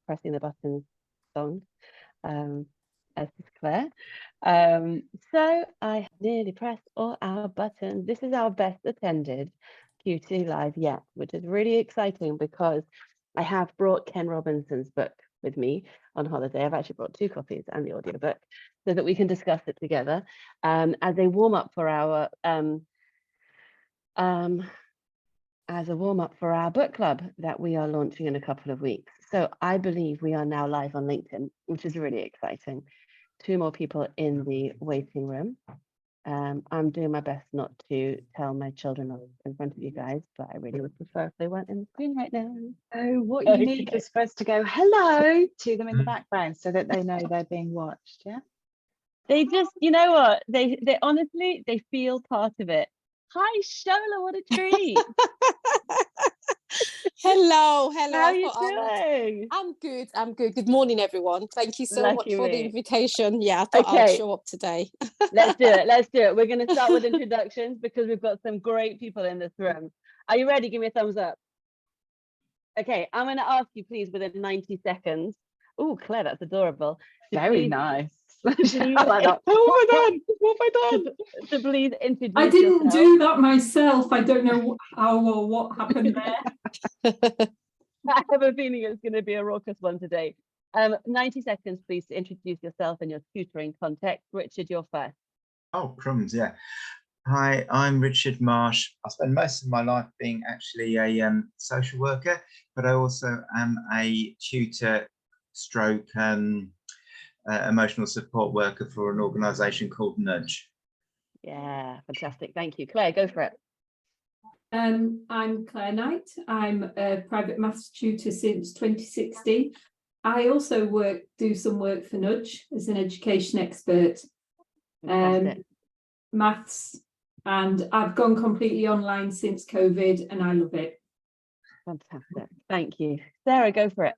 pressing the buttons song, as is Claire. So I have nearly pressed all our buttons. This is our best attended QT Live yet, which is really exciting because I have brought Ken Robinson's book with me on holiday. I've actually brought 2 copies and the audiobook so that we can discuss it together as a warm up for our book club that we are launching in a couple of weeks. So I believe we are now live on LinkedIn, which is really exciting. 2 more people in the waiting room. I'm doing my best not to tell my children off in front of you guys, but I really would prefer if they weren't in the screen right now. Oh, what you need is for us to go hello to them in the background so that they know they're being watched. Yeah. They just, you know what? They honestly, they feel part of it. Hi, Shola, what a treat. Hello. How are you doing? I'm good. Good morning, everyone. Thank you so much for the invitation. Yeah, I thought I'd show up today. Let's do it. We're going to start with introductions because we've got some great people in this room. Are you ready? Give me a thumbs up. Okay, I'm going to ask you, please, within 90 seconds. Oh, Claire, that's adorable. Very nice. Oh my God. What have I done? To please introduce I didn't yourself. do that myself. I don't know how or what happened there. I have a feeling it's going to be a raucous one today. 90 seconds, please, to introduce yourself and your tutoring context. Richard, you're first. Oh, crumbs, yeah. Hi, I'm Richard Marsh. I spend most of my life being actually a social worker, but I also am a tutor stroke emotional support worker for an organisation called Nudge. Yeah, fantastic. Thank you. Claire, go for it. I'm Claire Knight. I'm a private maths tutor since 2016. I also do some work for Nudge as an education expert, maths, and I've gone completely online since COVID and I love it. Fantastic. Thank you. Sarah, go for it.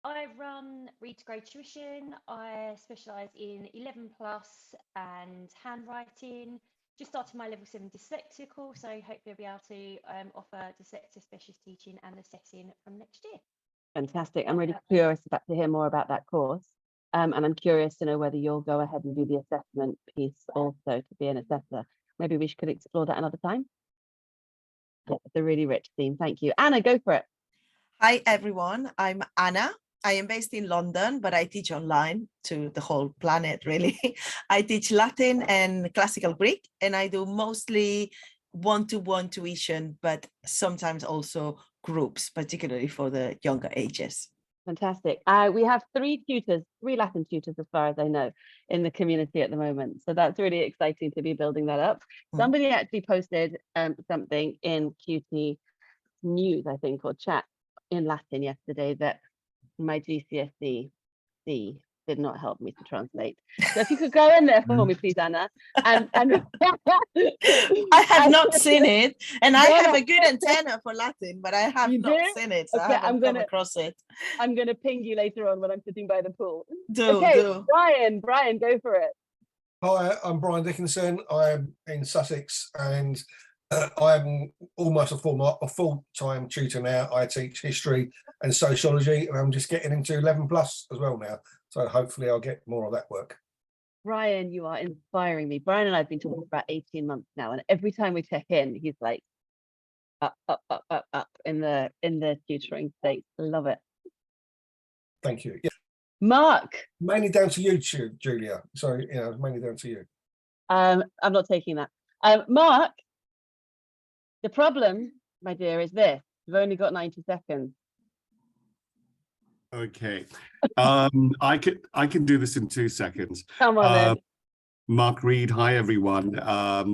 I run Read to Grow Tuition. I specialise in 11 plus and handwriting. Just started my level 7 dyslexia course, so hopefully I'll be able to offer dyslexia specialist teaching and assessing from next year. Fantastic. I'm really curious to hear more about that course. And I'm curious to know whether you'll go ahead and do the assessment piece also to be an assessor. Maybe we could explore that another time. Yeah, it's a really rich theme. Thank you. Anna, go for it. Hi, everyone. I'm Anna. I am based in London, but I teach online to the whole planet, really. I teach Latin and classical Greek, and I do mostly one-to-one tuition, but sometimes also groups, particularly for the younger ages. Fantastic. We have 3 Latin tutors, as far as I know, in the community at the moment. So that's really exciting to be building that up. Somebody actually posted something in QT News, I think, or chat in Latin yesterday that my GCSE C did not help me to translate. So if you could go in there for me, please, Anna. And I have not seen it, and I have a good antenna for Latin, but I have not seen it, so I haven't come across it. I'm going to ping you later on when I'm sitting by the pool. Do. Brian, go for it. Hi, I'm Brian Dickinson. I'm in Sussex, and I'm almost a full-time tutor now. I teach history and sociology, and I'm just getting into 11 plus as well now. So hopefully I'll get more of that work. Brian, you are inspiring me. Brian and I have been talking for about 18 months now, and every time we check in, he's like up in the tutoring state. Love it. Thank you. Yeah. Mark. Mainly down to you, Julia. Sorry, mainly down to you. I'm not taking that. Mark, the problem, my dear, is this. We've only got 90 seconds. Okay. I can do this in 2 seconds. Come on then. Mark Reed, hi everyone.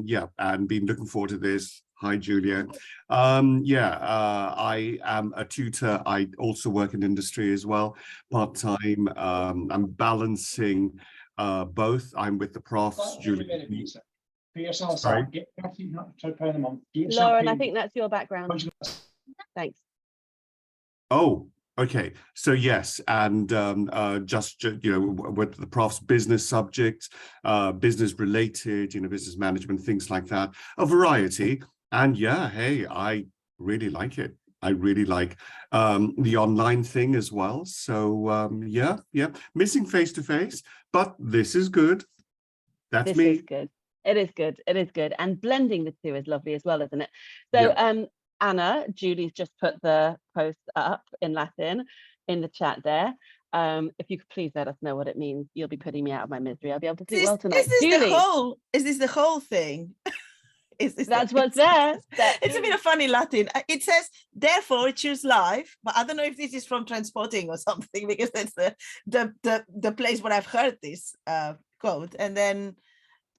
Yeah, and been looking forward to this. Hi, Julia. I am a tutor. I also work in industry as well, part-time. I'm balancing both. I'm with the profs, Julia. Sorry. Lauren, I think that's your background. Thanks. Oh, okay. So yes, and just with the prof's business subjects, business related, business management, things like that, a variety. And yeah, hey, I really like it. I really like the online thing as well. So yeah, missing face-to-face, but this is good. That's me. This is good. It is good. It is good. And blending the two is lovely as well, isn't it? So Anna, Julie's just put the post up in Latin in the chat there. If you could please let us know what it means, you'll be putting me out of my misery. I'll be able to sleep well tonight. Is this the whole thing? That's what's there. It's a bit of funny Latin. It says, therefore choose life, but I don't know if this is from Transporting or something, because that's the place where I've heard this quote.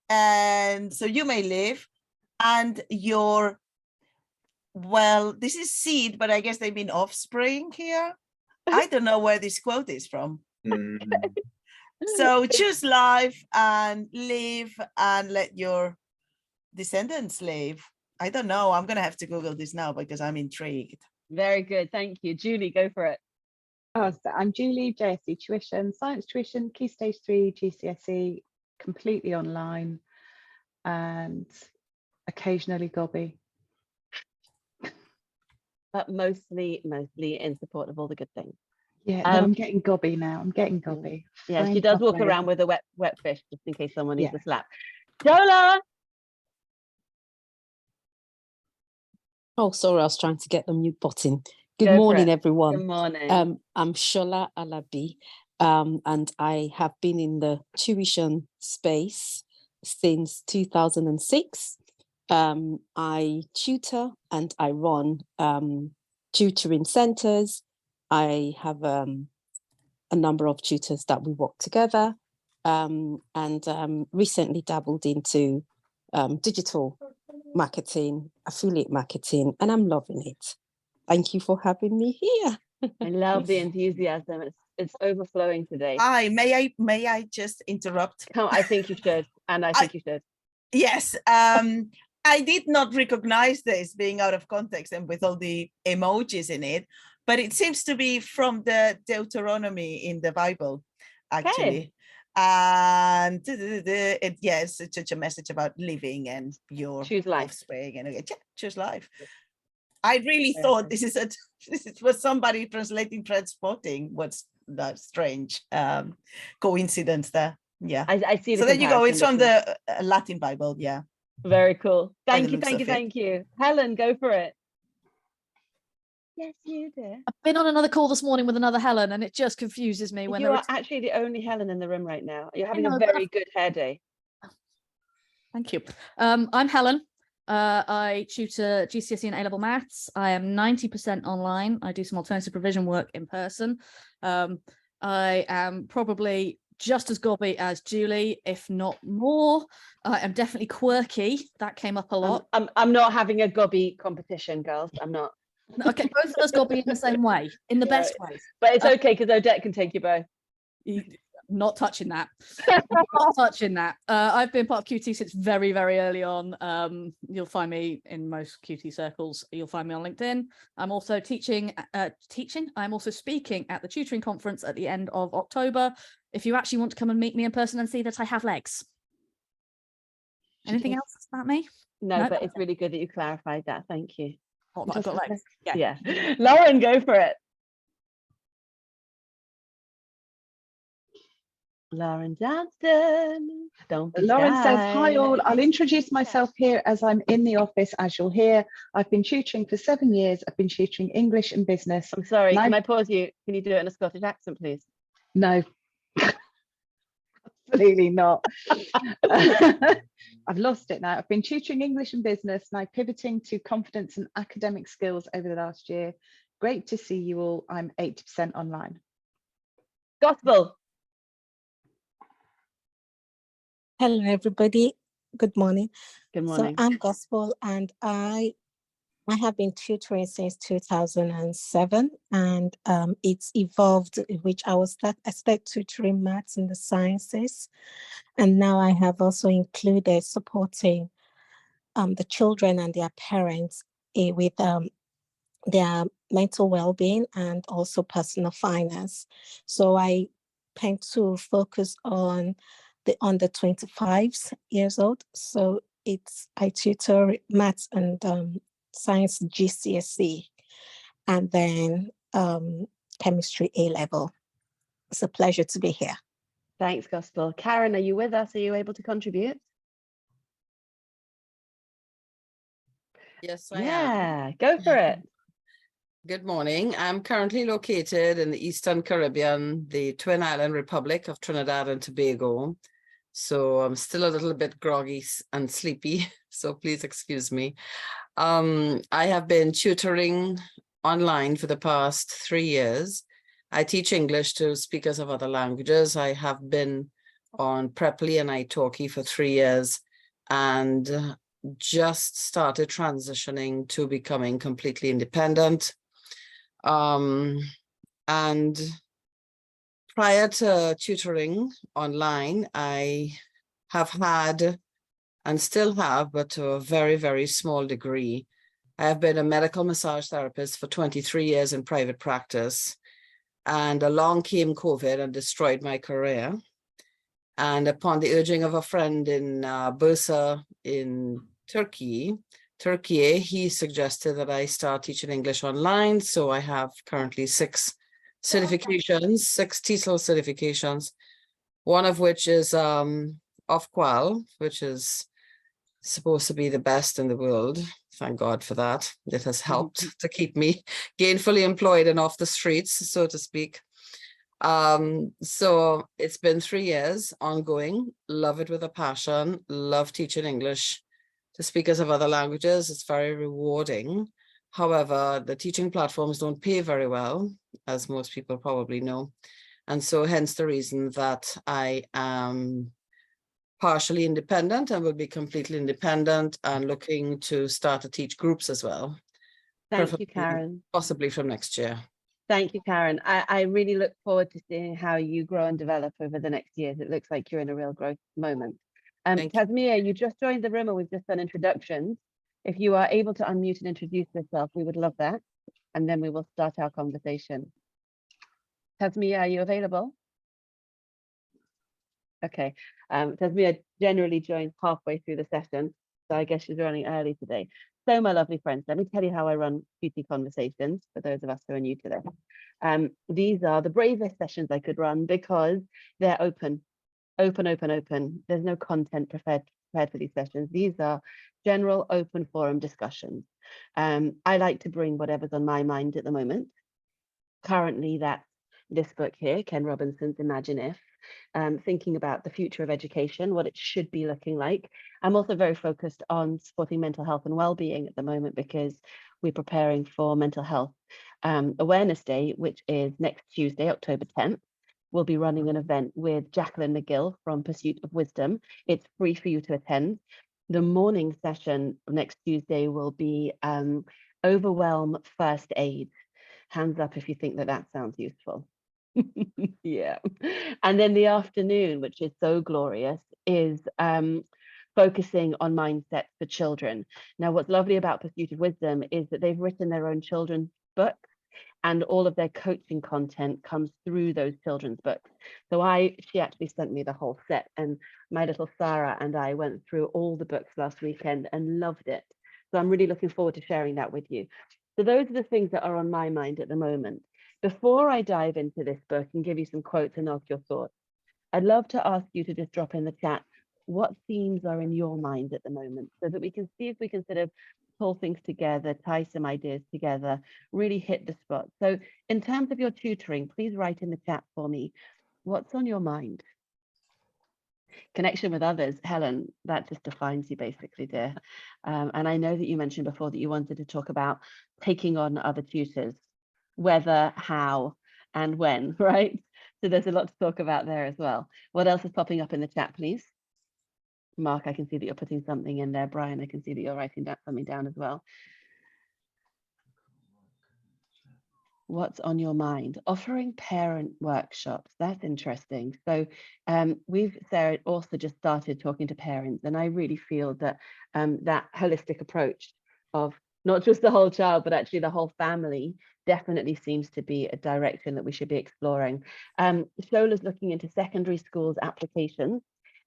And so you may live, and your, well, this is seed, but I guess they mean offspring here. I don't know where this quote is from. So choose life and live and let your descendants live. I don't know. I'm going to have to Google this now because I'm intrigued. Very good. Thank you. Julie, go for it. Oh, so I'm Julie, JSC tuition, science tuition, Key Stage 3, GCSE, completely online, and occasionally gobby. But mostly in support of all the good things. Yeah, no, I'm getting gobby now. I'm getting gobby. Yeah, she does walk around with a wet fish just in case someone needs a slap. Jola! Oh, sorry, I was trying to get the mute button. Good morning, everyone. Good morning. I'm Shola Alabi, and I have been in the tuition space since 2006. I tutor and I run tutoring centers. I have a number of tutors that we work together, and recently dabbled into digital marketing, affiliate marketing, and I'm loving it. Thank you for having me here. I love the enthusiasm. It's overflowing today. May I just interrupt? No, I think you should, and I think you should. Yes. I did not recognize this being out of context and with all the emojis in it, but it seems to be from the Deuteronomy in the Bible, actually. And yes, it's such a message about living and your offspring and choose life. I really thought this was somebody translating Transporting. What's that strange coincidence there? Yeah, I see. So there you go. It's from the Latin Bible. Yeah. Very cool. Thank you. Helen, go for it. Yes, you do. I've been on another call this morning with another Helen, and it just confuses me when you are actually the only Helen in the room right now. You're having a very good hair day. Thank you. I'm Helen. I tutor GCSE and A-level maths. I am 90% online. I do some alternative provision work in person. I am probably just as gobby as Julie, if not more. I am definitely quirky. That came up a lot. I'm not having a gobby competition, girls. I'm not. Okay, both of us gobby in the same way, in the best way. But it's okay because Odette can take you both. Not touching that. Not touching that. I've been part of QT since very, very early on. You'll find me in most QT circles. You'll find me on LinkedIn. I'm also teaching. I'm also speaking at the tutoring conference at the end of October. If you actually want to come and meet me in person and see that I have legs. Anything else about me? No, but it's really good that you clarified that. Thank you. Oh, I've got legs. Yeah. Lauren, go for it. Lauren Johnston. Lauren says, hi all, I'll introduce myself here as I'm in the office, as you'll hear. I've been tutoring for 7 years. I've been tutoring English and business. I'm sorry, can I pause you? Can you do it in a Scottish accent, please? No. Absolutely not. I've lost it now. I've been tutoring English and business, now pivoting to confidence and academic skills over the last year. Great to see you all. I'm 80% online. Gospel. Hello, everybody. Good morning. Good morning. So I'm Gospel, and I have been tutoring since 2007, and it's evolved, which I started tutoring maths and the sciences, and now I have also included supporting the children and their parents with their mental well-being and also personal finance. So I tend to focus on the under 25 years old. So I tutor maths and science GCSE. and then chemistry A-level. It's a pleasure to be here. Thanks, Gospel. Karen, are you with us? Are you able to contribute? Yes, I am. Yeah, go for it. Good morning. I'm currently located in the Eastern Caribbean, the Twin Island Republic of Trinidad and Tobago. So I'm still a little bit groggy and sleepy, so please excuse me. I have been tutoring online for the past 3 years. I teach English to speakers of other languages. I have been on Preply and italki for 3 years and just started transitioning to becoming completely independent. And prior to tutoring online, I have had and still have, but to a very, very small degree. I have been a medical massage therapist for 23 years in private practice, and along came COVID and destroyed my career. And upon the urging of a friend in Bursa in Turkey, he suggested that I start teaching English online. So I have currently 6 certifications, 6 TESOL certifications, one of which is OFQUAL, which is supposed to be the best in the world. Thank God for that. It has helped to keep me gainfully employed and off the streets, so to speak. So it's been 3 years ongoing, love it with a passion, love teaching English to speakers of other languages. It's very rewarding. However, the teaching platforms don't pay very well, as most people probably know. And so hence the reason that I am partially independent and will be completely independent and looking to start to teach groups as well. Thank you, Karen. Possibly from next year. Thank you, Karen. I really look forward to seeing how you grow and develop over the next years. It looks like you're in a real growth moment. Tasmia, you just joined the room and we've just done introductions. If you are able to unmute and introduce yourself, we would love that. And then we will start our conversation. Tasmia, are you available? Okay. Tasmia generally joins halfway through the session, so I guess she's running early today. So my lovely friends, let me tell you how I run QT conversations for those of us who are new to this. These are the bravest sessions I could run because they're open. There's no content prepared for these sessions. These are general open forum discussions. I like to bring whatever's on my mind at the moment. Currently, that's this book here, Ken Robinson's Imagine If. Thinking about the future of education, what it should be looking like. I'm also very focused on supporting mental health and well-being at the moment because we're preparing for Mental Health Awareness Day, which is next Tuesday, October 10th. We'll be running an event with Jacqueline McGill from Pursuit of Wisdom. It's free for you to attend. The morning session next Tuesday will be Overwhelm First Aid. Hands up if you think that sounds useful. Yeah. And then the afternoon, which is so glorious, is focusing on mindset for children. Now, what's lovely about Pursuit of Wisdom is that they've written their own children's books, and all of their coaching content comes through those children's books. So she actually sent me the whole set, and my little Sarah and I went through all the books last weekend and loved it. So I'm really looking forward to sharing that with you. So those are the things that are on my mind at the moment. Before I dive into this book and give you some quotes and ask your thoughts, I'd love to ask you to just drop in the chat what themes are in your mind at the moment so that we can see if we can sort of pull things together, tie some ideas together, really hit the spot. So in terms of your tutoring, please write in the chat for me, what's on your mind? Connection with others, Helen, that just defines you basically, dear. And I know that you mentioned before that you wanted to talk about taking on other tutors, whether, how, and when, right? So there's a lot to talk about there as well. What else is popping up in the chat, please? Mark, I can see that you're putting something in there. Brian, I can see that you're writing something down as well. What's on your mind? Offering parent workshops. That's interesting. So Sarah also just started talking to parents, and I really feel that that holistic approach of not just the whole child, but actually the whole family definitely seems to be a direction that we should be exploring. Shola's looking into secondary schools applications,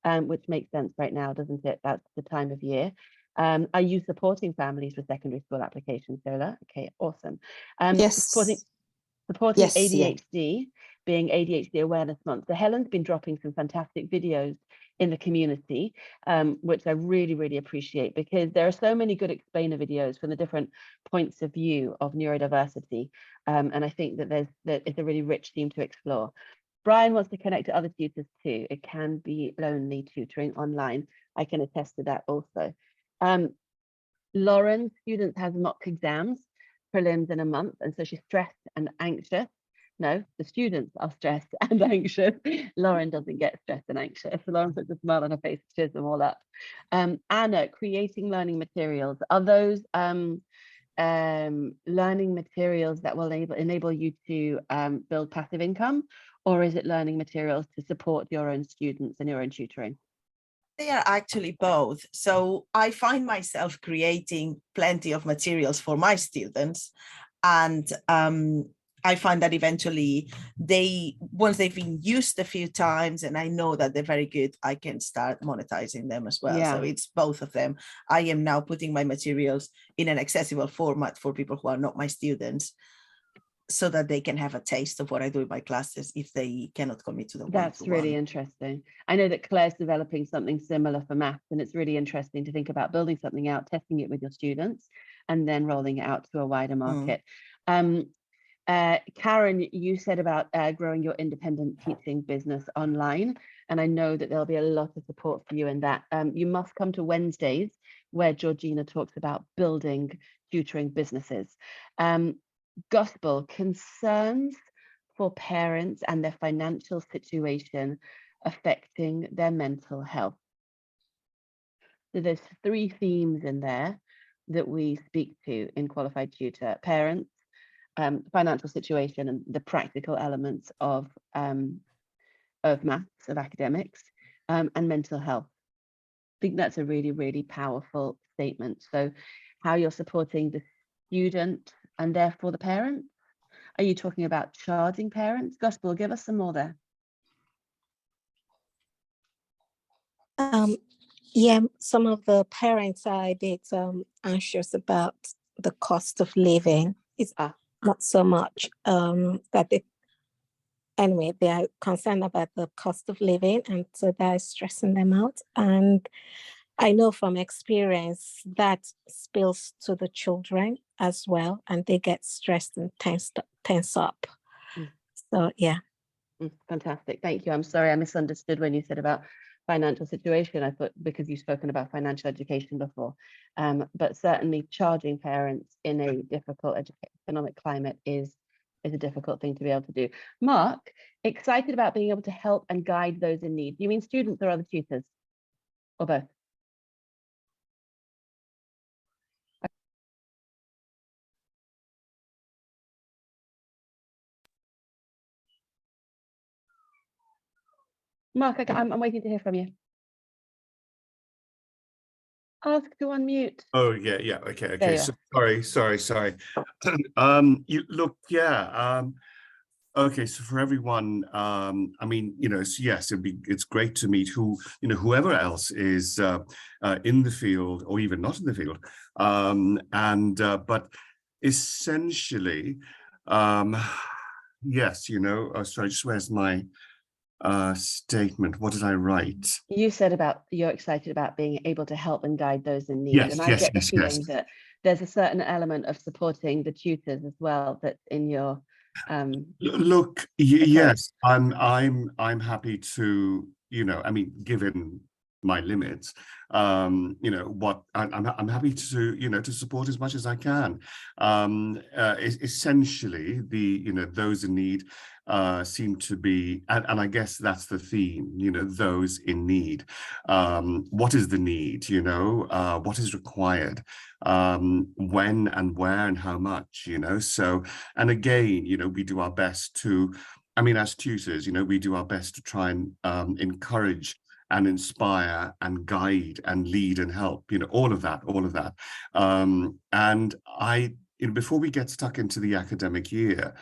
which makes sense right now, doesn't it? That's the time of year. Are you supporting families with secondary school applications, Zola? Okay, awesome. Yes. Supporting Yes, yeah. ADHD, being ADHD Awareness Month. So Helen's been dropping some fantastic videos in the community, which I really, really appreciate, because there are so many good explainer videos from the different points of view of neurodiversity. And I think that it's a really rich theme to explore. Brian wants to connect to other tutors too. It can be lonely tutoring online. I can attest to that also. Lauren, students have mock exams, prelims in a month, and so she's stressed and anxious. No, the students are stressed and anxious. Lauren doesn't get stressed and anxious. Lauren puts a smile on her face, cheers them all up. Anna, creating learning materials. Are those learning materials that will enable you to build passive income, or is it learning materials to support your own students and your own tutoring? They are actually both. So I find myself creating plenty of materials for my students. And I find that eventually once they've been used a few times and I know that they're very good, I can start monetizing them as well. Yeah. So it's both of them. I am now putting my materials in an accessible format for people who are not my students, so that they can have a taste of what I do in my classes if they cannot commit to the one-to-one. That's really interesting. I know that Claire's developing something similar for maths, and it's really interesting to think about building something out, testing it with your students, and then rolling it out to a wider market. Karen, you said about growing your independent teaching business online, and I know that there'll be a lot of support for you in that. You must come to Wednesdays, where Georgina talks about building tutoring businesses. Gospel, concerns for parents and their financial situation affecting their mental health. So there's 3 themes in there that we speak to in Qualified Tutor: parents, financial situation, and the practical elements of maths, of academics, and mental health. I think that's a really, really powerful statement. So how you're supporting the student and therefore the parent. Are you talking about charging parents? Gospel, give us some more there. Yeah, some of the parents are a bit anxious about the cost of living. It's not so much that they are concerned about the cost of living, and so that is stressing them out. And I know from experience that spills to the children as well, and they get stressed and tense up. So yeah. Fantastic, thank you. I'm sorry, I misunderstood when you said about financial situation. I thought because you've spoken about financial education before, but certainly charging parents in a difficult economic climate is a difficult thing to be able to do. Mark, excited about being able to help and guide those in need. Do you mean students or other tutors, or both? Mark, I'm waiting to hear from you. Ask to unmute. Oh yeah, yeah. Okay. There you So, are. sorry. You look, yeah. Okay, so for everyone, I mean, so yes, it's great to meet whoever else is in the field or even not in the field, but essentially, yes, sorry, just where's my statement? What did I write? You said about you're excited about being able to help and guide those in need, and I get the feeling that there's a certain element of supporting the tutors as well that's in your look. Yes, I'm happy to, I mean, given my limits, what I'm happy to, to support as much as I can. Essentially, those in need seem to be, and I guess that's the theme, those in need. What is the need? What is required? When and where and how much? So, and again, we do our best to, I mean, as tutors, we do our best to try and encourage and inspire and guide and lead and help, all of that. And before we get stuck into the academic year,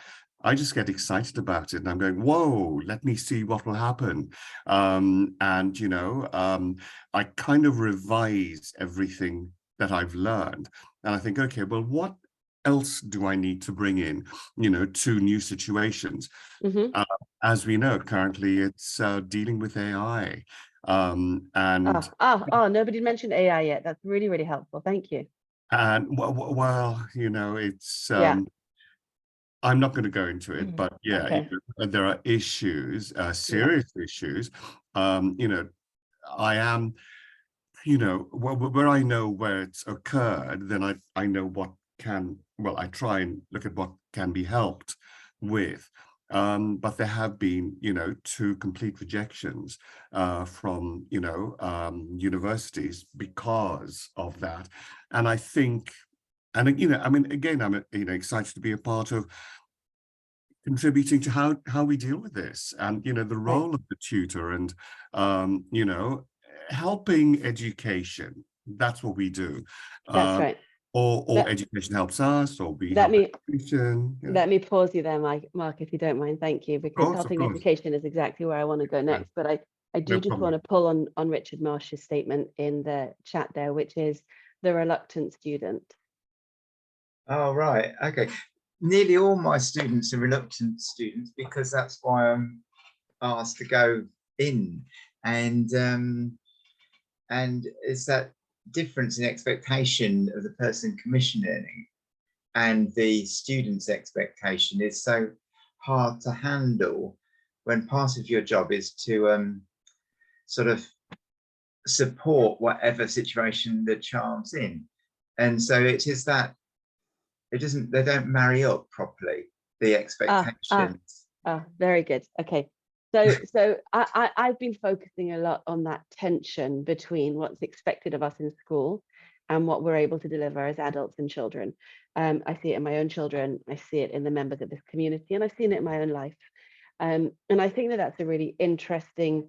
I just get excited about it, and I'm going, whoa, let me see what will happen. I kind of revise everything that I've learned. And I think, okay, well, what else do I need to bring in, to new situations? Mm-hmm. As we know, currently it's dealing with AI. And Nobody mentioned AI yet. That's really, really helpful. Thank you. well, it's Yeah. I'm not going to go into it, but yeah, Okay. there are issues, serious issues. I am, where I know where it's occurred, then I know what I try and look at what can be helped with. But there have been, 2 complete rejections from, universities because of that. And I think, and I mean, again, I'm excited to be a part of contributing to how we deal with this, and the role of the tutor, and helping education. That's what we do. That's right. Or education helps us, or we Let help me education. let me pause you there, Mark, if you don't mind. Thank you, because Of helping course. education is exactly where I want to go next. But I do No just problem. want to pull on Richard Marsh's statement in the chat there, which is the reluctant student. Oh, right. Okay. Nearly all my students are reluctant students, because that's why I'm asked to go in. And it's that difference in expectation of the person commissioning and the student's expectation is so hard to handle, when part of your job is to sort of support whatever situation the child's in. And so it is that they don't marry up properly, the expectations. Very good. Okay. So I've been focusing a lot on that tension between what's expected of us in school and what we're able to deliver as adults and children. I see it in my own children, I see it in the members of this community, and I've seen it in my own life. And I think that that's a really interesting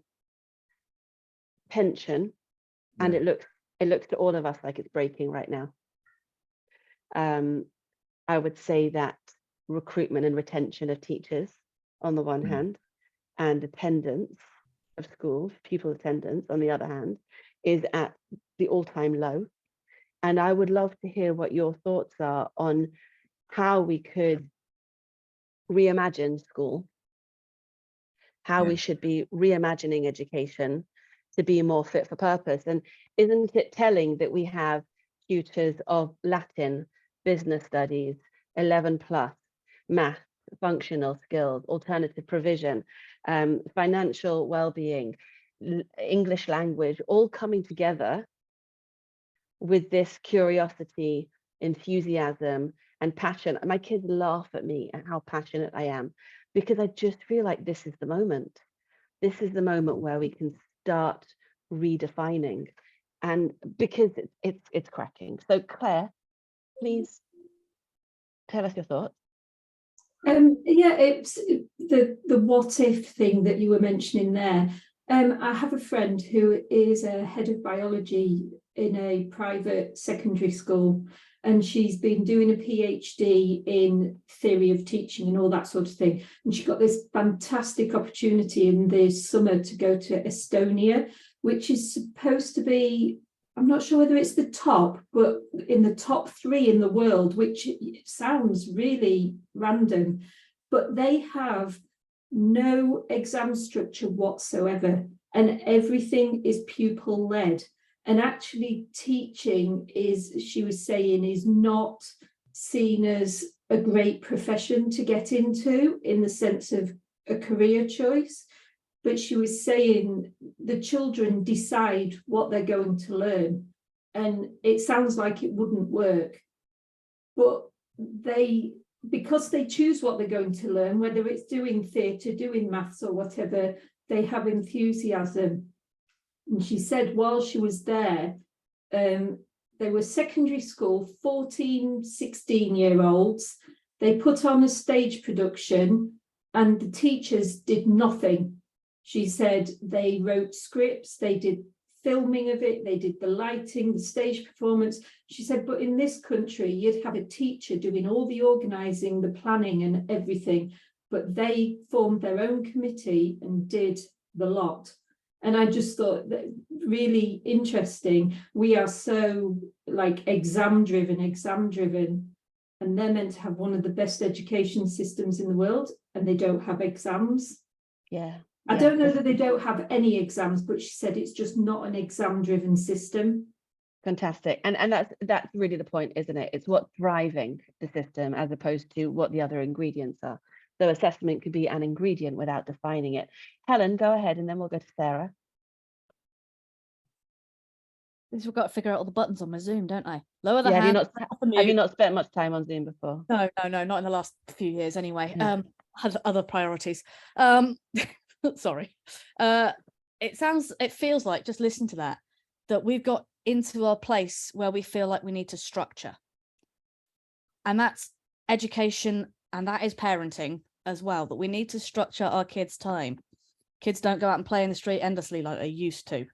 tension, and it looks to all of us like it's breaking right now. I would say that recruitment and retention of teachers on the one hand, and attendance of schools, pupil attendance on the other hand, is at the all-time low. And I would love to hear what your thoughts are on how we could reimagine school, how we should be reimagining education to be more fit for purpose. And isn't it telling that we have tutors of Latin, business studies, 11+, math, functional skills, alternative provision, financial well-being, English language, all coming together with this curiosity, enthusiasm, and passion. My kids laugh at me at how passionate I am, because I just feel like this is the moment. This is the moment where we can start redefining, and because it's cracking. So Claire, please tell us your thoughts. Yeah, it's the what if thing that you were mentioning there. I have a friend who is a head of biology in a private secondary school, and she's been doing a PhD in theory of teaching and all that sort of thing. And she got this fantastic opportunity in the summer to go to Estonia, which is supposed to be, I'm not sure whether it's the top, but in the top 3 in the world, which sounds really random, but they have no exam structure whatsoever, and everything is pupil led. And actually teaching is, she was saying, is not seen as a great profession to get into in the sense of a career choice. But she was saying the children decide what they're going to learn. And it sounds like it wouldn't work. But because they choose what they're going to learn, whether it's doing theatre, doing maths or whatever, they have enthusiasm. And she said while she was there, they were secondary school, 14, 16-year-olds. They put on a stage production and the teachers did nothing. She said they wrote scripts, they did filming of it, they did the lighting, the stage performance. She said, but in this country, you'd have a teacher doing all the organising, the planning and everything, but they formed their own committee and did the lot. And I just thought that really interesting. We are so like exam driven, and they're meant to have one of the best education systems in the world, and they don't have exams. Yeah. I don't know that they don't have any exams, but she said it's just not an exam driven system. Fantastic. And that's really the point, isn't it? It's what's driving the system as opposed to what the other ingredients are. So assessment could be an ingredient without defining it. Helen, go ahead, and then we'll go to Sarah. We've got to figure out all the buttons on my Zoom, don't I? Lower the Yeah, hand. have you not spent much time on Zoom before? No, not in the last few years anyway. Yeah. Had other priorities. Sorry. It feels like, just listen to that we've got into a place where we feel like we need to structure. And that's education, and that is parenting as well, that we need to structure our kids' time. Kids don't go out and play in the street endlessly like they used to.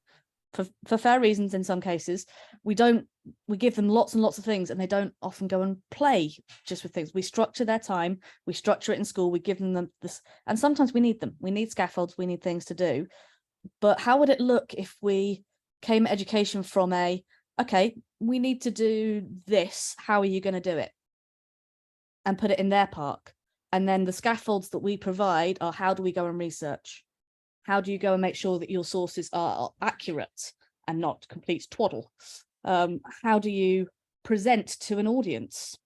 For fair reasons, in some cases, we give them lots and lots of things, and they don't often go and play just with things. We structure their time, we structure it in school, we give them this, and sometimes we need them. We need scaffolds, we need things to do. But how would it look if we came at education from okay, we need to do this, how are you going to do it? And put it in their park. And then the scaffolds that we provide are, how do we go and research? How do you go and make sure that your sources are accurate and not complete twaddle? How do you present to an audience?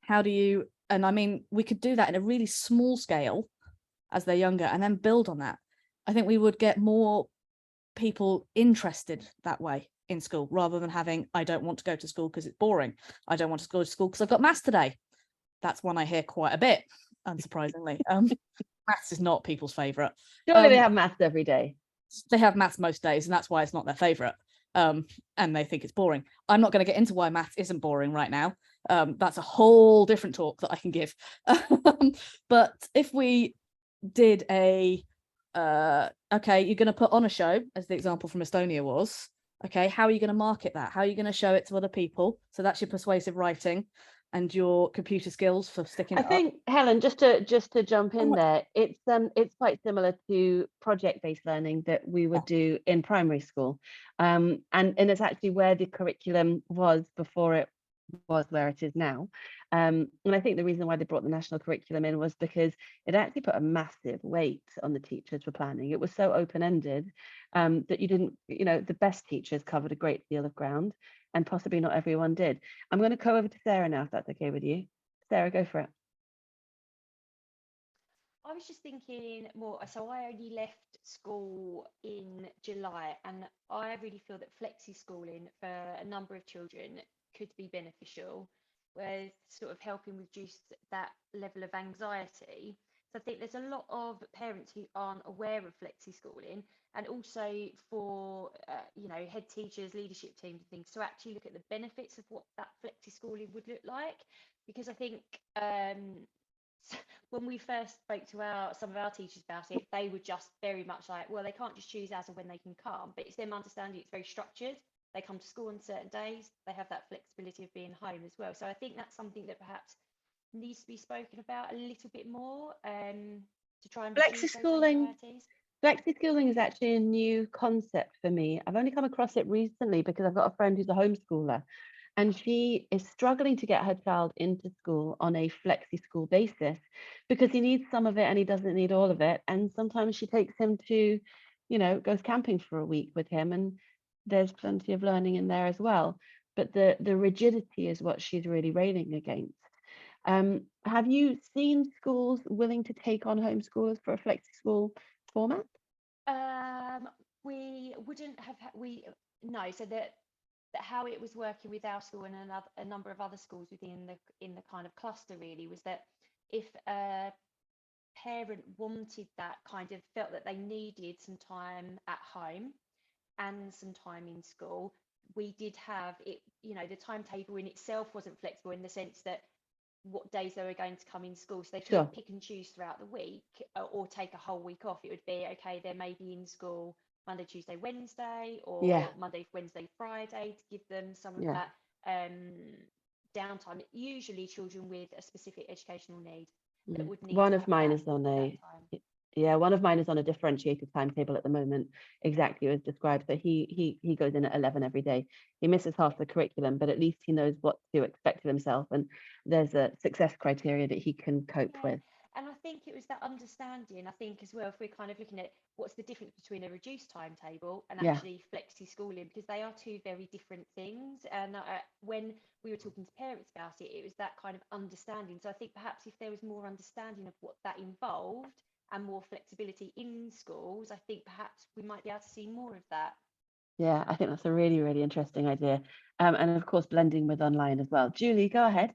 How do you, and I mean, we could do that in a really small scale as they're younger and then build on that. I think we would get more people interested that way in school, rather than having, I don't want to go to school because it's boring. I don't want to go to school because I've got maths today. That's one I hear quite a bit, unsurprisingly. Maths is not people's favourite. Surely they have maths every day. They have maths most days, and that's why it's not their favourite. And they think it's boring. I'm not going to get into why maths isn't boring right now. That's a whole different talk that I can give. But if we did okay, you're going to put on a show, as the example from Estonia was. Okay, how are you going to market that? How are you going to show it to other people? So that's your persuasive writing and your computer skills for sticking it I think, Helen, just to jump in there, it's quite similar to project-based learning that we would do in primary school. And it's actually where the curriculum was before it was where it is now. And I think the reason why they brought the national curriculum in was because it actually put a massive weight on the teachers for planning. It was so open-ended that you didn't, the best teachers covered a great deal of ground, and possibly not everyone did. I'm going to go over to Sarah now, if that's okay with you. Sarah, go for it. I was just thinking more, so I only left school in July, and I really feel that flexi schooling for a number of children could be beneficial, with sort of helping reduce that level of anxiety. So I think there's a lot of parents who aren't aware of flexi schooling, and also for head teachers, leadership teams and things, to actually look at the benefits of what that flexi schooling would look like. Because I think when we first spoke to some of our teachers about it, they were just very much like, well, they can't just choose as and when they can come, but it's them understanding it's very structured. They come to school on certain days, they have that flexibility of being home as well. So I think that's something that perhaps needs to be spoken about a little bit more, to try and reduce those anxieties. Flexi schooling is actually a new concept for me. I've only come across it recently because I've got a friend who's a homeschooler, and she is struggling to get her child into school on a flexi school basis because he needs some of it and he doesn't need all of it. And sometimes she takes him to, goes camping for a week with him, and there's plenty of learning in there as well. But the rigidity is what she's really railing against. Have you seen schools willing to take on homeschoolers for a flexi school format? We wouldn't have, no, so that how it was working with our school and a number of other schools within the kind of cluster really was that if a parent wanted that, kind of felt that they needed some time at home and some time in school, we did have it, the timetable in itself wasn't flexible in the sense that what days they were going to come in school, so they couldn't pick and choose throughout the week or take a whole week off. It would be, okay, they're maybe in school Monday, Tuesday, Wednesday, or Monday, Wednesday, Friday, to give them some of that downtime. Usually children with a specific educational need that would need one of mine is on Yeah, one of mine is on a differentiated timetable at the moment, exactly as described. So he goes in at 11 every day. He misses half the curriculum, but at least he knows what to expect of himself, and there's a success criteria that he can cope with. And I think it was that understanding. I think as well, if we're kind of looking at what's the difference between a reduced timetable and Yeah. actually flexi schooling, because they are two very different things. And when we were talking to parents about it, it was that kind of understanding. So I think perhaps if there was more understanding of what that involved and more flexibility in schools, I think perhaps we might be able to see more of that. Yeah, I think that's a really, really interesting idea. And of course, blending with online as well. Julie, go ahead.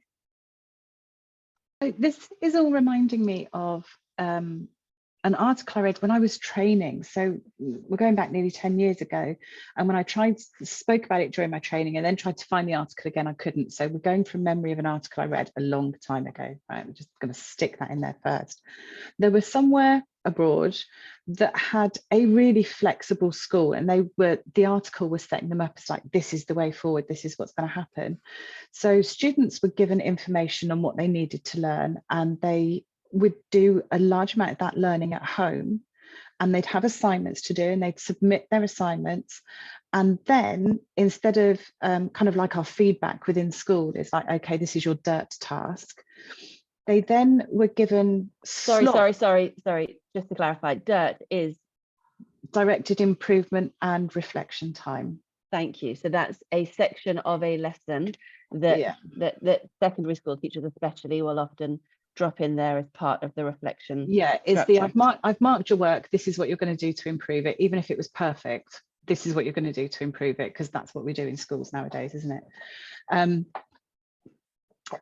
This is all reminding me of an article I read when I was training. So we're going back nearly 10 years ago. And when I spoke about it during my training and then tried to find the article again, I couldn't. So we're going from memory of an article I read a long time ago. Right, I'm just going to stick that in there first. There was somewhere abroad that had a really flexible school, and the article was setting them up as like, this is the way forward, this is what's going to happen. So students were given information on what they needed to learn, and they would do a large amount of that learning at home, and they'd have assignments to do, and they'd submit their assignments. And then instead of kind of like our feedback within school, it's like, okay, this is your dirt task. They then were given Sorry. Just to clarify, dirt is directed improvement and reflection time. Thank you. So that's a section of a lesson that that secondary school teachers especially will often drop in there as part of the reflection. Yeah, it's the I've marked your work. This is what you're going to do to improve it. Even if it was perfect, this is what you're going to do to improve it, because that's what we do in schools nowadays, isn't it?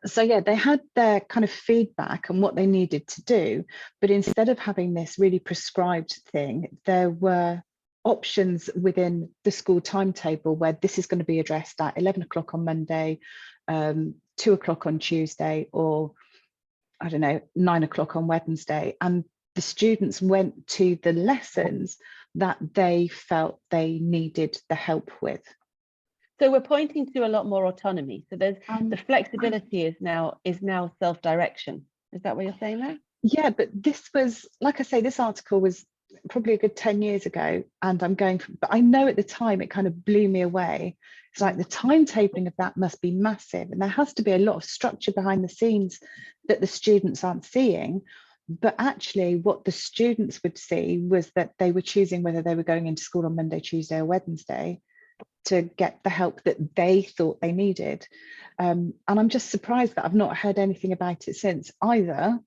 So yeah, they had their kind of feedback on what they needed to do, but instead of having this really prescribed thing, there were options within the school timetable where this is going to be addressed at 11 o'clock on Monday, 2 o'clock on Tuesday, or I don't know, 9 o'clock on Wednesday. And the students went to the lessons that they felt they needed the help with. So we're pointing to a lot more autonomy. So there's the flexibility is now self-direction. Is that what you're saying there? Yeah, but this was, like I say, this article was probably a good 10 years ago, and but I know at the time it kind of blew me away. It's like the timetabling of that must be massive, and there has to be a lot of structure behind the scenes that the students aren't seeing. But actually what the students would see was that they were choosing whether they were going into school on Monday, Tuesday or Wednesday to get the help that they thought they needed. And I'm just surprised that I've not heard anything about it since. Either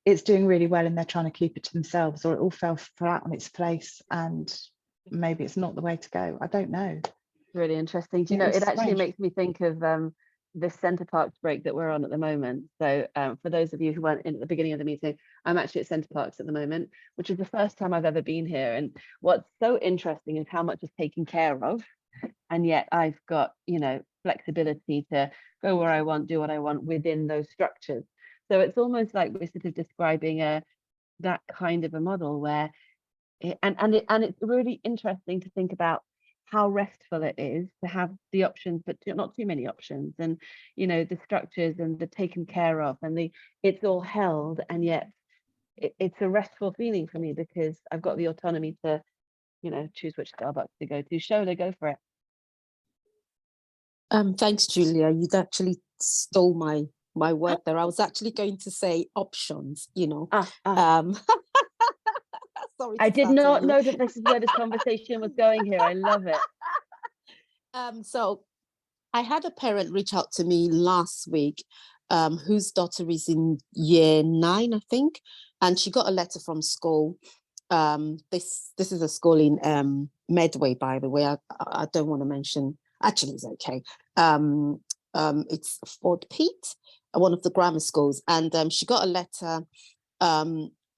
it's doing really well and they're trying to keep it to themselves, or it all fell flat on its place and maybe it's not the way to go. I don't know. Really interesting. Do you know, it actually makes me think of this Centre Parks break that we're on at the moment. So for those of you who weren't in at the beginning of the meeting, I'm actually at Centre Parks at the moment, which is the first time I've ever been here. And what's so interesting is how much is taken care of. And yet I've got, you know, flexibility to go where I want, do what I want within those structures. So it's almost like we're sort of describing that kind of a model where, it's really interesting to think about how restful it is to have the options, but not too many options, and you know, the structures and the taken care of, and it's all held, and yet it's a restful feeling for me because I've got the autonomy to, you know, choose which Starbucks to go to. Shola, go for it. Thanks, Julia. You'd actually stole my word there. I was actually going to say options, you know. Sorry, I did not know that this is where this conversation was going here. I love it. So I had a parent reach out to me last week whose daughter is in year 9, I think, and she got a letter from school. This is a school in Medway, by the way. I don't want to mention. Actually, it's okay. It's Fort Pete, one of the grammar schools, and she got a letter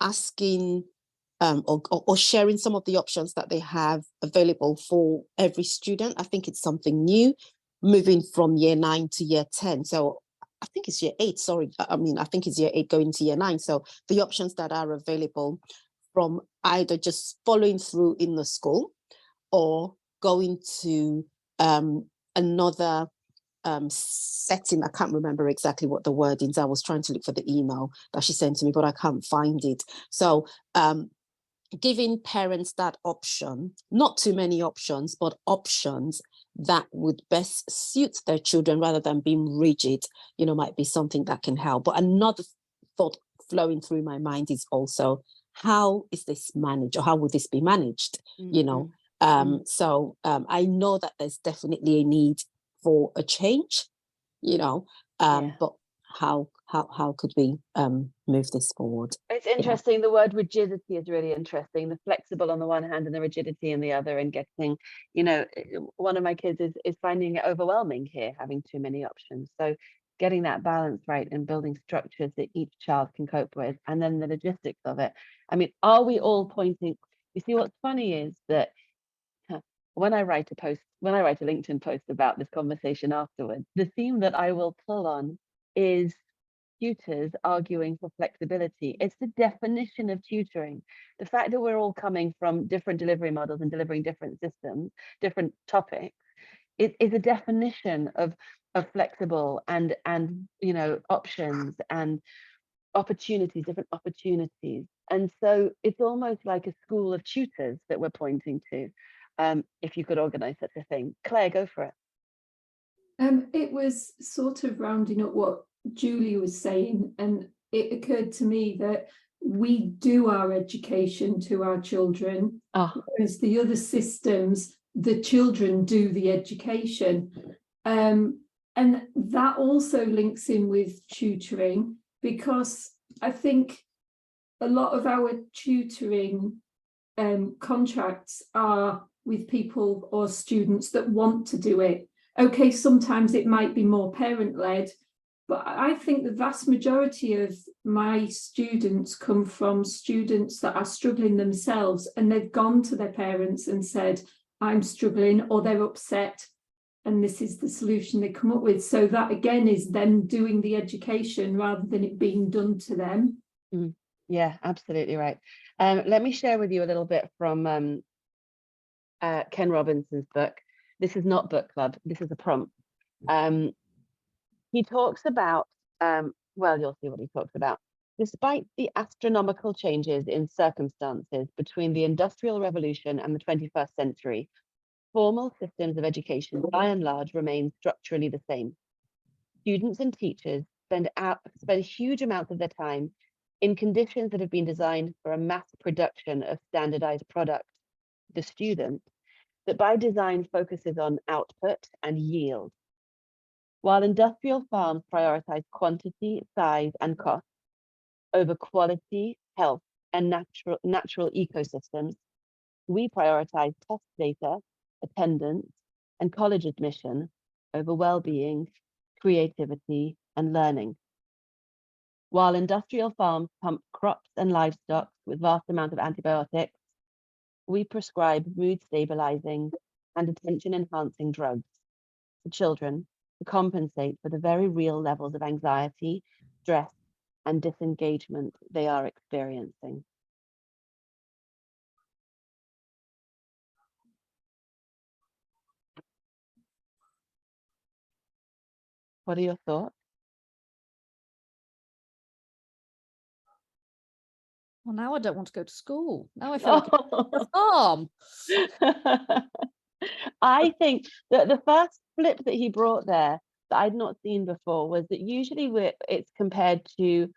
asking or sharing some of the options that they have available for every student. I think it's something new, moving from year 9 to year 10. So I think it's year 8. Sorry, I think it's year 8 going to year 9. So the options that are available from either just following through in the school or going to another setting. I can't remember exactly what the word is. I was trying to look for the email that she sent to me, but I can't find it. So giving parents that option, not too many options, but options that would best suit their children rather than being rigid, might be something that can help. But another thought flowing through my mind is also, how is this managed, or how would this be managed? So I know that there's definitely a need for a change, but how could we move this forward? It's interesting. The word rigidity is really interesting. The flexible on the one hand and the rigidity on the other, and getting, one of my kids is finding it overwhelming here, having too many options. So getting that balance right and building structures that each child can cope with, and then the logistics of it. I mean, are we all pointing? You see, what's funny is that when I write a LinkedIn post about this conversation afterwards, the theme that I will pull on is tutors arguing for flexibility. It's the definition of tutoring. The fact that we're all coming from different delivery models and delivering different systems, different topics, it is a definition of flexible and options and opportunities, different opportunities. And so it's almost like a school of tutors that we're pointing to. If you could organize such a thing. Claire, go for it. It was sort of rounding up what Julie was saying, and it occurred to me that we do our education to our children, whereas the other systems, the children do the education. And that also links in with tutoring, because I think a lot of our tutoring contracts are with people or students that want to do it. Okay, sometimes it might be more parent-led, but I think the vast majority of my students come from students that are struggling themselves, and they've gone to their parents and said, I'm struggling, or they're upset, and this is the solution they come up with. So that again is them doing the education rather than it being done to them. Yeah, absolutely right. Let me share with you a little bit from Ken Robinson's book. This is not book club, this is a prompt. He talks about, well, you'll see what he talks about. Despite the astronomical changes in circumstances between the Industrial Revolution and the 21st century, formal systems of education by and large remain structurally the same. Students and teachers spend huge amounts of their time in conditions that have been designed for a mass production of standardized product, the student, that by design focuses on output and yield. While industrial farms prioritize quantity, size, and cost over quality, health, and natural ecosystems, we prioritize test data, attendance, and college admission over well-being, creativity, and learning. While industrial farms pump crops and livestock with vast amounts of antibiotics, we prescribe mood-stabilizing and attention-enhancing drugs to children to compensate for the very real levels of anxiety, stress, and disengagement they are experiencing. What are your thoughts? Well, now I don't want to go to school. Now I feel like a farm. I think that the first flip that he brought there that I'd not seen before was that usually it's compared to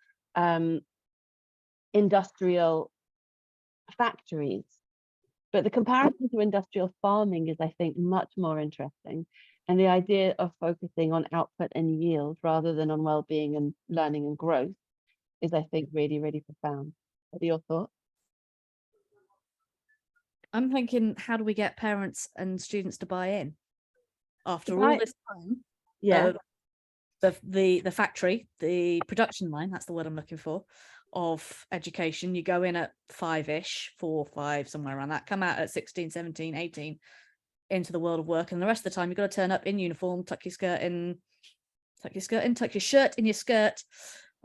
industrial factories, but the comparison to industrial farming is, I think, much more interesting. And the idea of focusing on output and yield rather than on well-being and learning and growth is, I think, really, really profound. What are your thoughts? I'm thinking, how do we get parents and students to buy in after all this time? Yeah. The factory, the production line, that's the word I'm looking for, of education. You go in at 5-ish, 4, 5, somewhere around that, come out at 16, 17, 18 into the world of work, and the rest of the time you've got to turn up in uniform, tuck your shirt in, tuck your shirt in your skirt.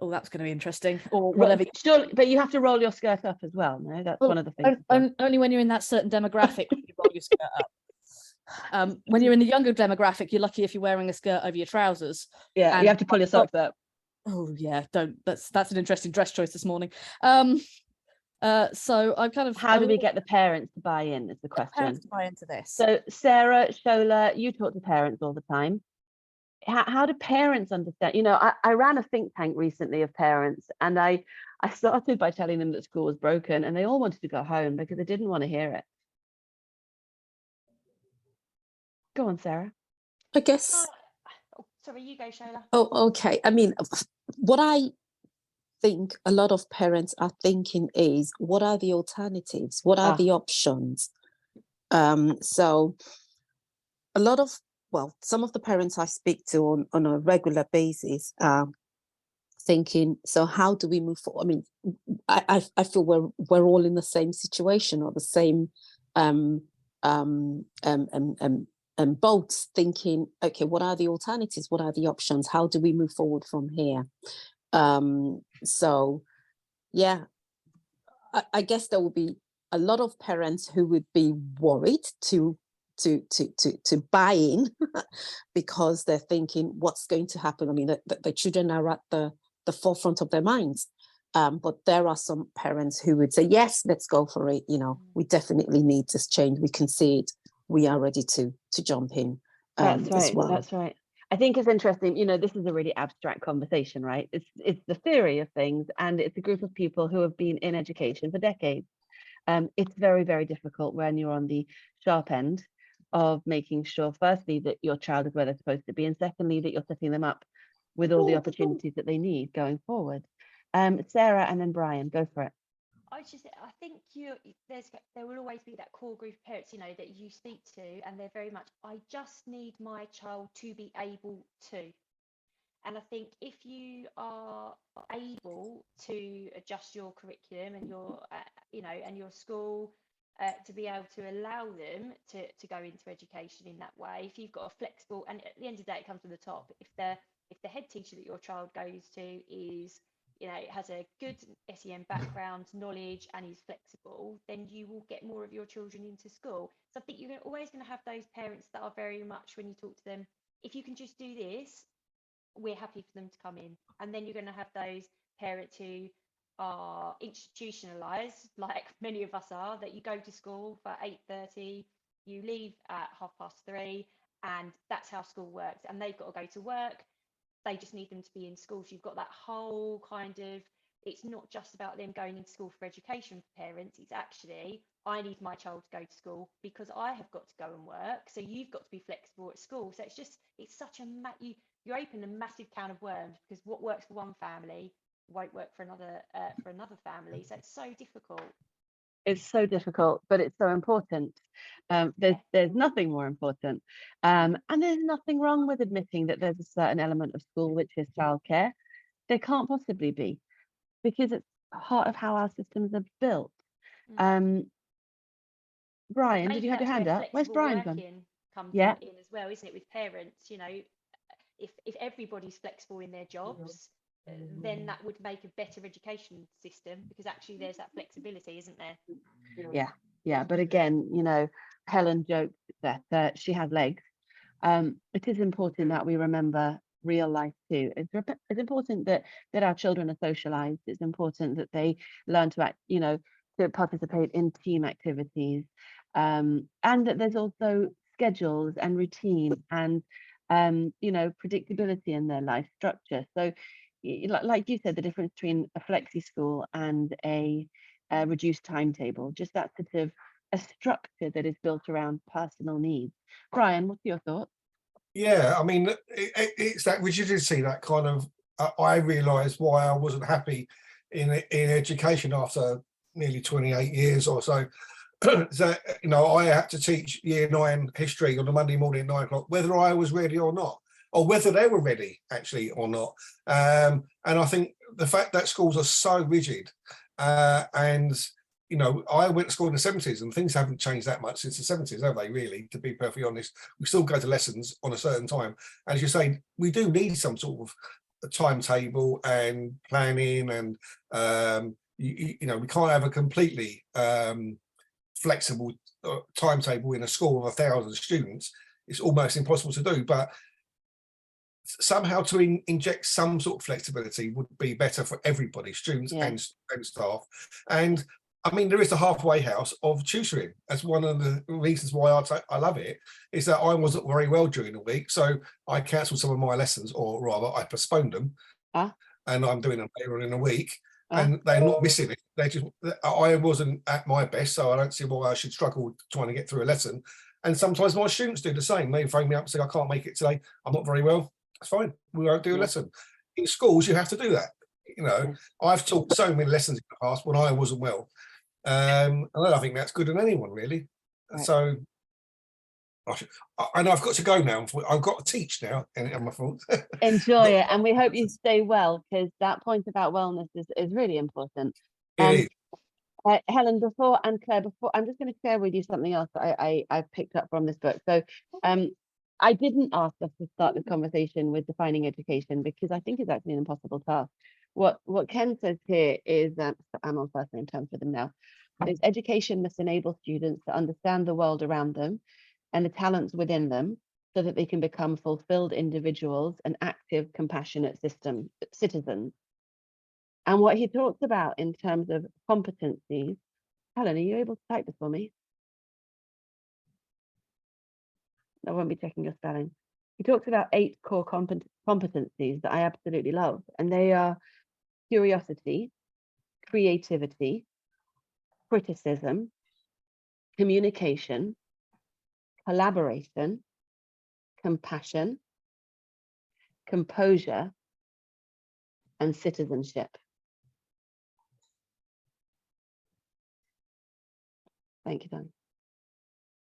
Oh, that's going to be interesting. Or whatever. Sure, but you have to roll your skirt up as well. No, that's one of the things. Only when you're in that certain demographic you roll your skirt up. When you're in the younger demographic, you're lucky if you're wearing a skirt over your trousers. Yeah, and you have to pull your socks up. Oh yeah, don't. That's an interesting dress choice this morning. So I'm kind of. How do we get the parents to buy in is the question. Parents to buy into this. So Sarah, Shola, you talk to parents all the time. How do parents understand? You know, I ran a think tank recently of parents, and I started by telling them that school was broken, and they all wanted to go home because they didn't want to hear it. Go on, Sarah. I guess. Oh, sorry, you go, Shola. Oh, okay. I mean, what I think a lot of parents are thinking is, what are the alternatives? What are the options? So a lot of, well, some of the parents I speak to on a regular basis are thinking, so how do we move forward? I mean, I feel we're all in the same situation or the same boats, thinking, okay, what are the alternatives? What are the options? How do we move forward from here? So yeah, I guess there will be a lot of parents who would be worried to buy in because they're thinking, what's going to happen? I mean, the children are at the forefront of their minds. But there are some parents who would say, yes, let's go for it. You know, we definitely need this change. We can see it. We are ready to jump in. That's right. As well. That's right. I think it's interesting. You know, this is a really abstract conversation, right? It's the theory of things, and it's a group of people who have been in education for decades. It's very, very difficult when you're on the sharp end of making sure, firstly, that your child is where they're supposed to be, and secondly, that you're setting them up with all the opportunities that they need going forward. Sarah and then Brian, go for it. I think there will always be that core group of parents, you know, that you speak to, and they're very much, I just need my child to be able to. And I think if you are able to adjust your curriculum and your, you know, and your school to be able to allow them to go into education in that way, if you've got a flexible, and at the end of the day, it comes from the top. If the head teacher that your child goes to is, you know, has a good SEN background, knowledge, and is flexible, then you will get more of your children into school. So I think you're always going to have those parents that are very much, when you talk to them, if you can just do this, we're happy for them to come in. And then you're going to have those parents who are institutionalized, like many of us are, that you go to school for 8:30, you leave at 3:30, and that's how school works. And they've got to go to work. They just need them to be in school. So you've got that whole kind of, it's not just about them going into school for education for parents. It's actually, I need my child to go to school because I have got to go and work. So you've got to be flexible at school. So it's such a, you open a massive can of worms, because what works for one family won't work for another family. So it's so difficult. It's so difficult, but it's so important. There's nothing more important. And there's nothing wrong with admitting that there's a certain element of school which is childcare. There can't possibly be, because it's part of how our systems are built. Brian, did you have your hand up? Where's Brian gone? Comes in as well, isn't it, with parents? You know, if everybody's flexible in their jobs, then that would make a better education system, because actually there's that flexibility, isn't there? Yeah, but again, you know, Helen joked that she has legs. It is important that we remember real life too. It's important that our children are socialized. It's important that they learn to act, you know, to participate in team activities, and that there's also schedules and routine and you know, predictability in their life structure. So like you said, the difference between a flexi school and a reduced timetable, just that sort of a structure that is built around personal needs. Brian, what's your thoughts? Yeah, I mean, it's that rigidity that kind of, I realised why I wasn't happy in education after nearly 28 years or so. So, you know, I had to teach year 9 history on a Monday morning at 9 o'clock, whether I was ready or not, or whether they were ready actually or not. And I think the fact that schools are so rigid, and you know, I went to school in the 70s and things haven't changed that much since the 70s, have they, really, to be perfectly honest? We still go to lessons on a certain time. And as you say, we do need some sort of a timetable and planning, and you know, we can't have a completely flexible timetable in a school of 1,000 students. It's almost impossible to do, but somehow to inject some sort of flexibility would be better for everybody, students and staff. And I mean, there is the halfway house of tutoring. That's one of the reasons why I love it, is that I wasn't very well during the week. So I cancelled some of my lessons, or rather I postponed them. And I'm doing them later in a week. And they're not missing it. They just, I wasn't at my best, so I don't see why I should struggle trying to get through a lesson. And sometimes my students do the same. They phone me up and say, I can't make it today. I'm not very well. That's fine. We won't do a lesson. In schools, you have to do that. You know, I've taught so many lessons in the past when I wasn't well. And I don't think that's good on anyone, really. So, and I've got to go now. I've got to teach now, and my fault. Enjoy it, and we hope you stay well, because that point about wellness is really important. Helen, before and Claire, I'm just going to share with you something else that I've picked up from this book. So, I didn't ask us to start the conversation with defining education, because I think it's actually an impossible task. What Ken says here is, I'm on first name terms with him now, is education must enable students to understand the world around them and the talents within them, so that they can become fulfilled individuals and active, compassionate citizens. And what he talks about in terms of competencies, Helen, are you able to type this for me? I won't be checking your spelling. He talks about 8 core competencies that I absolutely love, and they are curiosity, creativity, criticism, communication, collaboration, compassion, composure, and citizenship. Thank you, Don.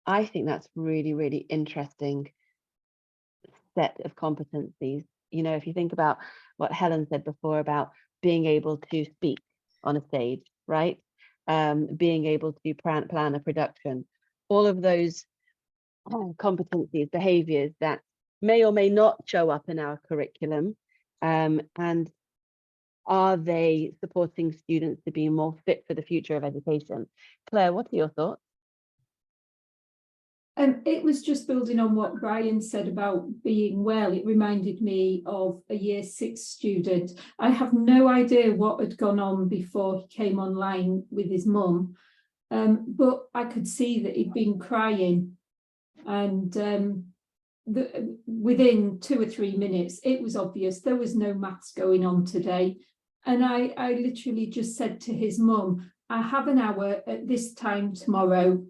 I think that's really, really interesting set of competencies. You know, if you think about what Helen said before about being able to speak on a stage, right? Being able to plan a production, all of those competencies, behaviors that may or may not show up in our curriculum, and are they supporting students to be more fit for the future of education? Claire, what are your thoughts? It was just building on what Brian said about being well. It reminded me of a year 6 student. I have no idea what had gone on before he came online with his mum, but I could see that he'd been crying, and within 2 or 3 minutes, it was obvious there was no maths going on today. And I literally just said to his mum, I have an hour at this time tomorrow.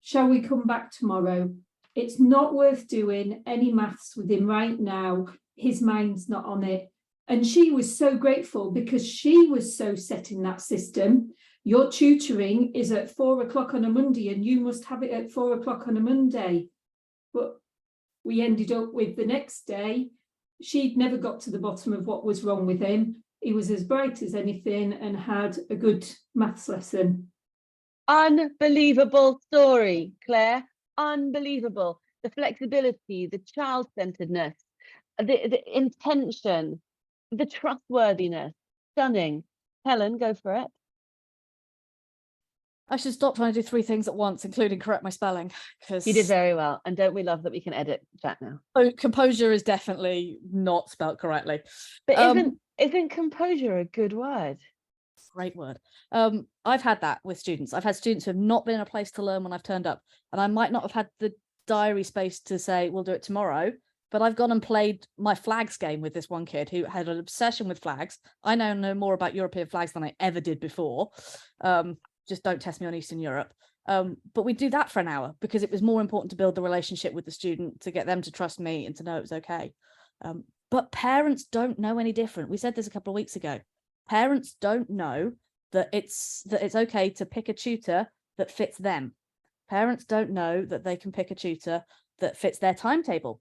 Shall we come back tomorrow? It's not worth doing any maths with him right now. His mind's not on it. And she was so grateful, because she was so set in that system. Your tutoring is at 4 o'clock on a Monday, and you must have it at 4 o'clock on a Monday. But we ended up with the next day, she'd never got to the bottom of what was wrong with him. He was as bright as anything and had a good maths lesson. Unbelievable story, Claire. Unbelievable. The flexibility, the child-centeredness, the intention, the trustworthiness. Stunning. Helen, go for it. I should stop trying to do 3 things at once, including correct my spelling. Because you did very well. And don't we love that we can edit chat now? Oh, composure is definitely not spelled correctly. But isn't composure a good word? Great word. I've had that with students. I've had students who have not been in a place to learn when I've turned up, and I might not have had the diary space to say we'll do it tomorrow, but I've gone and played my flags game with this one kid who had an obsession with flags. I now know more about European flags than I ever did before. Just don't test me on Eastern Europe. But we do that for an hour because it was more important to build the relationship with the student, to get them to trust me and to know it was okay. But parents don't know any different. We said this a couple of weeks ago. Parents don't know that it's okay to pick a tutor that fits them. Parents don't know that they can pick a tutor that fits their timetable.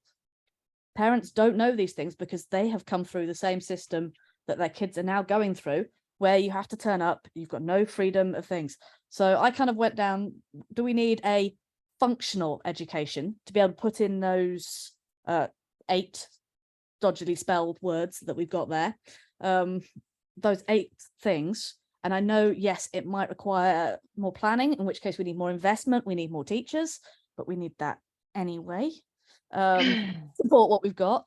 Parents don't know these things because they have come through the same system that their kids are now going through, where you have to turn up, you've got no freedom of things. So I kind of went down, do we need a functional education to be able to put in those 8 dodgily spelled words that we've got there? Those 8 things. And I know, yes, it might require more planning, in which case we need more investment, we need more teachers, but we need that anyway. Support what we've got.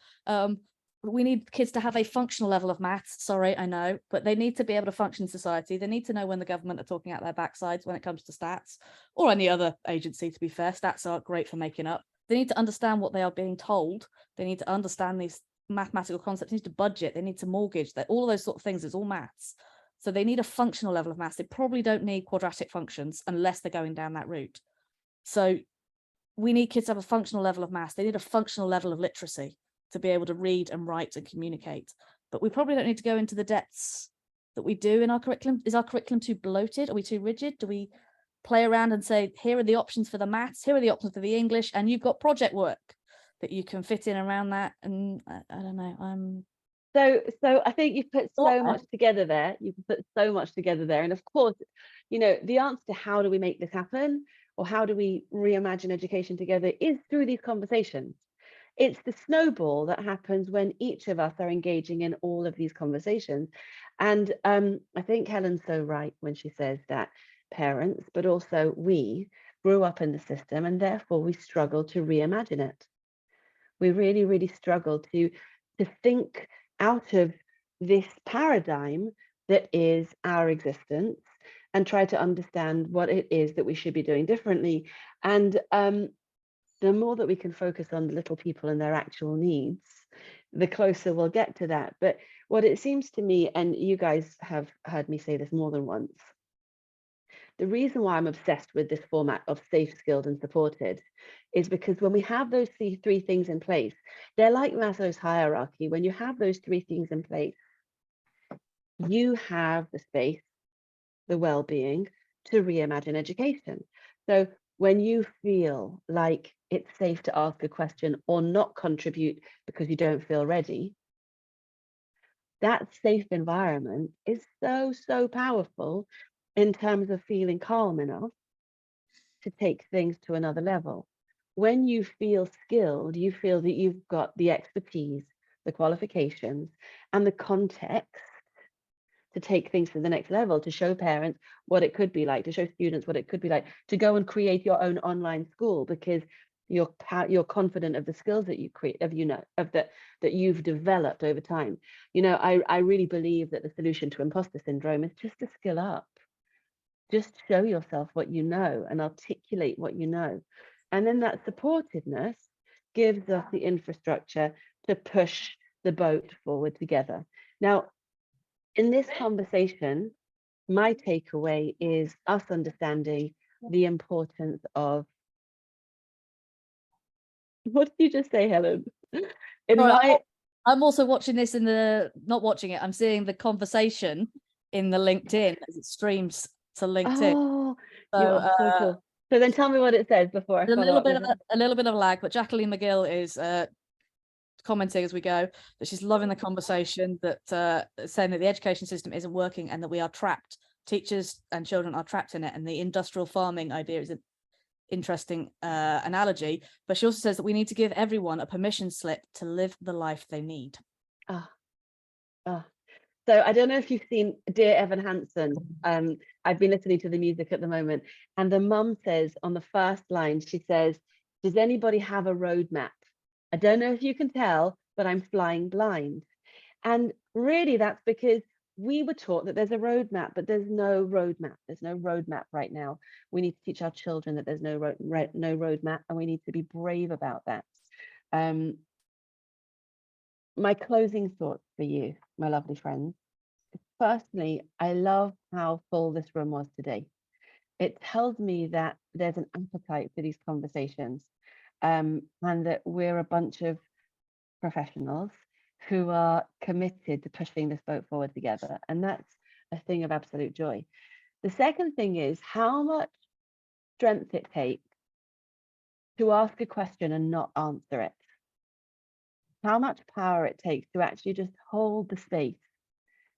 we need kids to have a functional level of maths. Sorry, I know, but they need to be able to function in society. They need to know when the government are talking out their backsides when it comes to stats, or any other agency, to be fair. Stats are great for making up. They need to understand what they are being told. They need to understand these mathematical concepts. They need to budget. They need to mortgage. That all of those sort of things is all maths. So they need a functional level of maths. They probably don't need quadratic functions unless they're going down that route. So we need kids to have a functional level of maths. They need a functional level of literacy to be able to read and write and communicate. But we probably don't need to go into the depths that we do in our curriculum. Is our curriculum too bloated? Are we too rigid? Do we play around and say, here are the options for the maths, here are the options for the English, and you've got project work that you can fit in around that? And I don't know. So I think you've put so much together there. You've put so much together there. And of course, you know, the answer to how do we make this happen, or how do we reimagine education together, is through these conversations. It's the snowball that happens when each of us are engaging in all of these conversations. And I think Helen's so right when she says that parents, but also we, grew up in the system, and therefore we struggle to reimagine it. We really, really struggle to think out of this paradigm that is our existence and try to understand what it is that we should be doing differently. And the more that we can focus on the little people and their actual needs, the closer we'll get to that. But what it seems to me, and you guys have heard me say this more than once, the reason why I'm obsessed with this format of safe, skilled, and supported is because when we have those three things in place, they're like Maslow's hierarchy. When you have those three things in place, you have the space, the well-being to reimagine education. So when you feel like it's safe to ask a question or not contribute because you don't feel ready, that safe environment is so, so powerful in terms of feeling calm enough to take things to another level. When you feel skilled, you feel that you've got the expertise, the qualifications, and the context to take things to the next level, to show parents what it could be like, to show students what it could be like, to go and create your own online school because you're confident of the skills that you create, that you've developed over time. You know, I really believe that the solution to imposter syndrome is just to skill up. Just show yourself what you know and articulate what you know. And then that supportiveness gives us the infrastructure to push the boat forward together. Now, in this conversation, my takeaway is us understanding the importance of, what did you just say, Helen? I'm also watching this not watching it, I'm seeing the conversation in the LinkedIn as it streams to LinkedIn. Oh, you are so cool. So then tell me what it says before I follow up. A little bit of lag, but Jacqueline McGill is commenting as we go that she's loving the conversation, that saying that the education system isn't working and that we are trapped. Teachers and children are trapped in it, and the industrial farming idea is an interesting analogy. But she also says that we need to give everyone a permission slip to live the life they need. So I don't know if you've seen Dear Evan Hansen. I've been listening to the music at the moment, and the mum says on the first line, she says, does anybody have a roadmap? I don't know if you can tell, but I'm flying blind. And really that's because we were taught that there's a roadmap, but there's no roadmap. There's no roadmap right now. We need to teach our children that there's no roadmap, and we need to be brave about that. My closing thoughts for you, my lovely friends. Firstly, I love how full this room was today. It tells me that there's an appetite for these conversations, and that we're a bunch of professionals who are committed to pushing this boat forward together. And that's a thing of absolute joy. The second thing is how much strength it takes to ask a question and not answer it. How much power it takes to actually just hold the space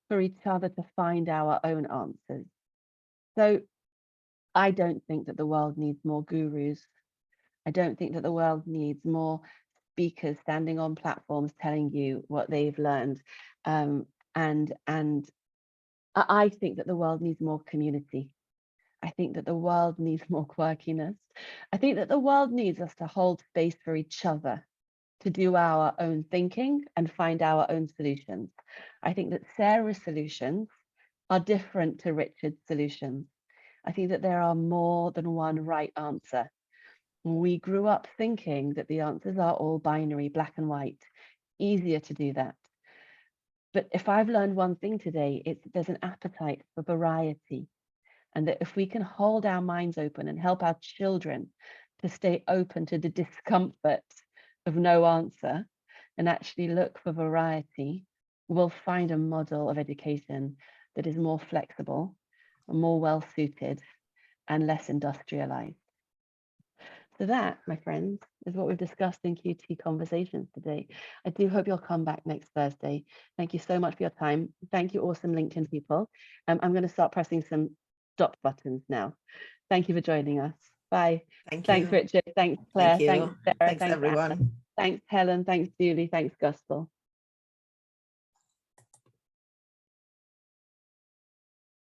for each other to find our own answers. So I don't think that the world needs more gurus. I don't think that the world needs more speakers standing on platforms telling you what they've learned. And I think that the world needs more community. I think that the world needs more quirkiness. I think that the world needs us to hold space for each other to do our own thinking and find our own solutions. I think that Sarah's solutions are different to Richard's solutions. I think that there are more than one right answer. We grew up thinking that the answers are all binary, black and white, easier to do that. But if I've learned one thing today, it's that there's an appetite for variety. And that if we can hold our minds open and help our children to stay open to the discomfort of no answer and actually look for variety, we'll find a model of education that is more flexible, more well-suited, and less industrialized. So that, my friends, is what we've discussed in QT Conversations today. I do hope you'll come back next Thursday. Thank you so much for your time. Thank you, awesome LinkedIn people. I'm going to start pressing some stop buttons now. Thank you for joining us. Bye. Thanks, Richard. Thanks, Claire. Thank you. Thanks, Sarah. Thanks, everyone. Anna. Thanks, Helen. Thanks, Julie. Thanks, Gustal.